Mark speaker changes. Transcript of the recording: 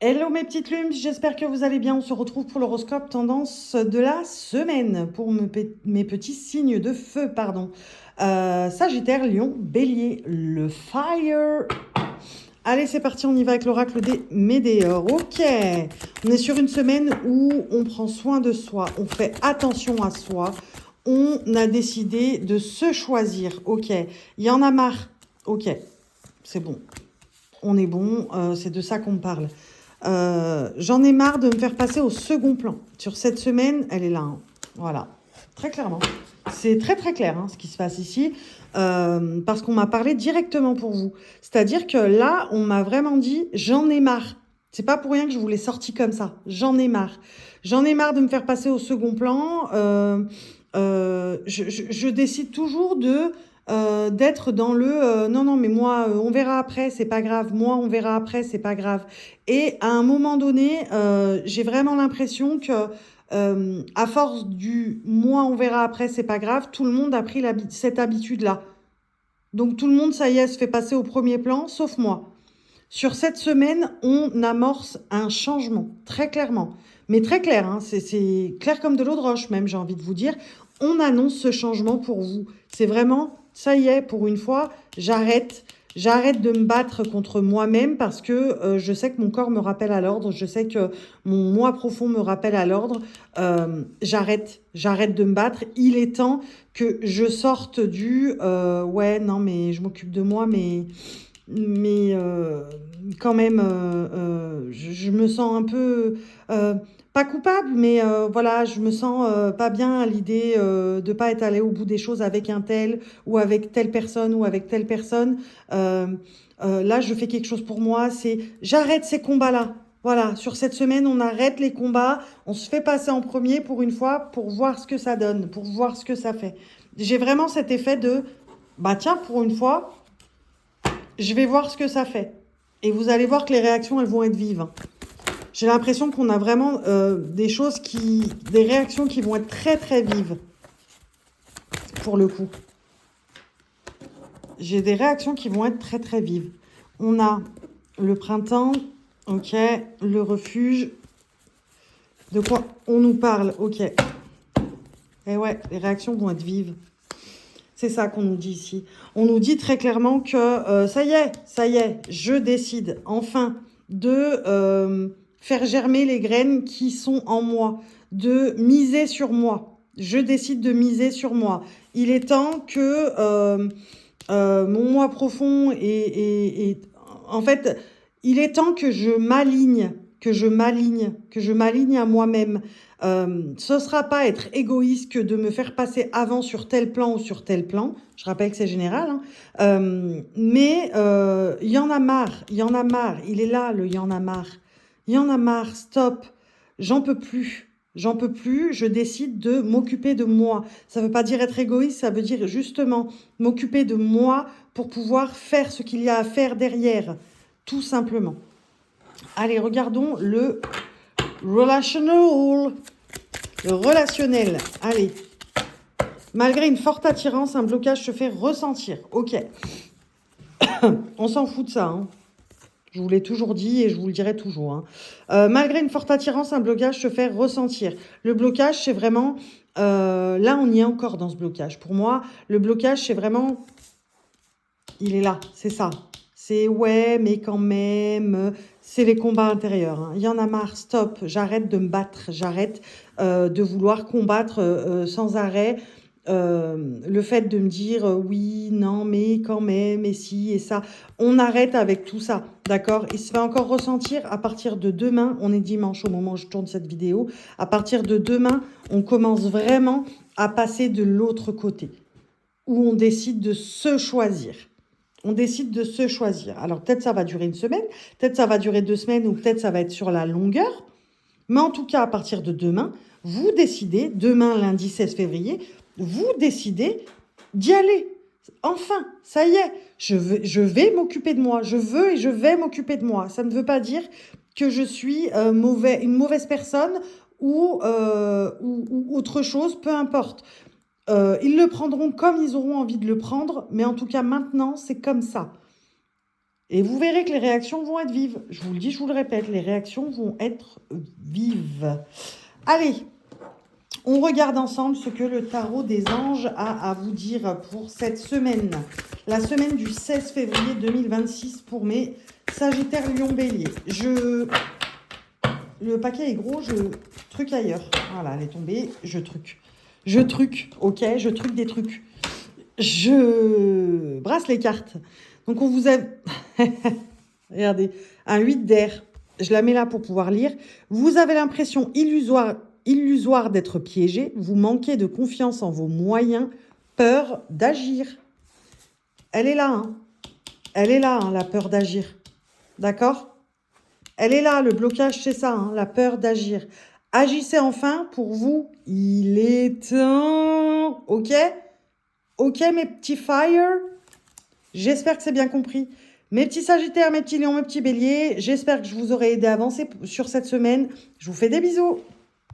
Speaker 1: Hello mes petites lumes, j'espère que vous allez bien. On se retrouve pour l'horoscope tendance de la semaine pour mes petits signes de feu, pardon. Sagittaire, Lion, Bélier, le fire. Allez, c'est parti, on y va avec l'oracle des Médéors. Ok, on est sur une semaine où on prend soin de soi, on fait attention à soi, on a décidé de se choisir. Ok, il y en a marre. Ok, c'est bon, on est bon, c'est de ça qu'on me parle. J'en ai marre de me faire passer au second plan. Sur cette semaine, elle est là. Hein. Voilà, très clairement. C'est très très clair hein, ce qui se passe ici, parce qu'on m'a parlé directement pour vous. C'est-à-dire que là, on m'a vraiment dit, j'en ai marre. C'est pas pour rien que je vous l'ai sorti comme ça. J'en ai marre. J'en ai marre de me faire passer au second plan. Je décide toujours d'être dans le non non mais moi on verra après c'est pas grave, moi on verra après c'est pas grave, et à un moment donné j'ai vraiment l'impression que à force du moi on verra après c'est pas grave, tout le monde a pris cette habitude là, donc tout le monde ça y est se fait passer au premier plan sauf moi. Sur cette semaine on amorce un changement très clairement, mais très clair hein, c'est clair comme de l'eau de roche même, j'ai envie de vous dire. On annonce ce changement pour vous. C'est vraiment, ça y est, pour une fois, j'arrête. J'arrête de me battre contre moi-même parce que je sais que mon corps me rappelle à l'ordre, je sais que mon moi profond me rappelle à l'ordre. J'arrête de me battre. Il est temps que je sorte du ouais, non, mais je m'occupe de moi, mais quand même, je me sens un peu, pas coupable, mais voilà, je me sens pas bien à l'idée de pas être allée au bout des choses avec un tel, ou avec telle personne, ou avec telle personne. Euh, Là, je fais quelque chose pour moi, c'est j'arrête ces combats-là. Voilà, sur cette semaine, on arrête les combats, on se fait passer en premier pour une fois, pour voir ce que ça donne, pour voir ce que ça fait. J'ai vraiment cet effet de, bah tiens, pour une fois, je vais voir ce que ça fait. Et vous allez voir que les réactions, elles vont être vives. J'ai l'impression qu'on a vraiment des réactions qui vont être très très vives, pour le coup. J'ai des réactions qui vont être très très vives. On a le printemps, ok, le refuge. De quoi on nous parle, ok. Et ouais, les réactions vont être vives. C'est ça qu'on nous dit ici. On nous dit très clairement que ça y est, je décide enfin de faire germer les graines qui sont en moi, de miser sur moi. Je décide de miser sur moi. Il est temps que mon moi profond en fait, il est temps que je m'aligne, que je m'aligne à moi-même. Ce sera pas être égoïste que de me faire passer avant sur tel plan ou sur tel plan. Je rappelle que c'est général, hein. Mais il y en a marre, il y en a marre. Il est là, le il y en a marre. Il y en a marre, stop. J'en peux plus. J'en peux plus, je décide de m'occuper de moi. Ça ne veut pas dire être égoïste, ça veut dire justement m'occuper de moi pour pouvoir faire ce qu'il y a à faire derrière, tout simplement. Allez, regardons le relational. Le relationnel. Allez. Malgré une forte attirance, un blocage se fait ressentir. Ok. On s'en fout de ça. Hein. Je vous l'ai toujours dit et je vous le dirai toujours. Hein. Malgré une forte attirance, un blocage se fait ressentir. Le blocage, c'est vraiment... là, on y est encore dans ce blocage. Pour moi, le blocage, c'est vraiment... Il est là, c'est ça. C'est ouais, mais quand même... C'est les combats intérieurs. Hein. Il y en a marre, stop. J'arrête de me battre. J'arrête de vouloir combattre sans arrêt. Le fait de me dire oui, non, mais quand même, et si, et ça. On arrête avec tout ça, d'accord? Il se fait encore ressentir à partir de demain. On est dimanche au moment où je tourne cette vidéo. À partir de demain, on commence vraiment à passer de l'autre côté, où on décide de se choisir. On décide de se choisir. Alors peut-être ça va durer une semaine, peut-être ça va durer 2 semaines, ou peut-être ça va être sur la longueur. Mais en tout cas, à partir de demain, vous décidez, demain lundi 16 février, vous décidez d'y aller. Enfin, ça y est, je vais m'occuper de moi. Je veux et je vais m'occuper de moi. Ça ne veut pas dire que je suis une mauvaise personne ou autre chose, peu importe. Ils le prendront comme ils auront envie de le prendre, mais en tout cas maintenant, c'est comme ça. Et vous verrez que les réactions vont être vives. Je vous le dis, je vous le répète, les réactions vont être vives. Allez, on regarde ensemble ce que le tarot des anges a à vous dire pour cette semaine. La semaine du 16 février 2026 pour mes Sagittaires, Lion, Bélier. Le paquet est gros, je truc ailleurs. Voilà, elle est tombée, je truc. Je truc, ok, je truc des trucs. Je brasse les cartes. Donc on vous a... Regardez, un 8 d'air. Je la mets là pour pouvoir lire. Vous avez l'impression illusoire d'être piégé. Vous manquez de confiance en vos moyens. Peur d'agir. Elle est là, hein. Elle est là, hein, la peur d'agir. D'accord? Elle est là, le blocage, c'est ça, hein, la peur d'agir. Agissez enfin pour vous. Il est temps. Ok? Ok, mes petits fire? J'espère que c'est bien compris. Mes petits Sagittaires, mes petits Lions, mes petits Béliers, j'espère que je vous aurai aidé à avancer sur cette semaine. Je vous fais des bisous.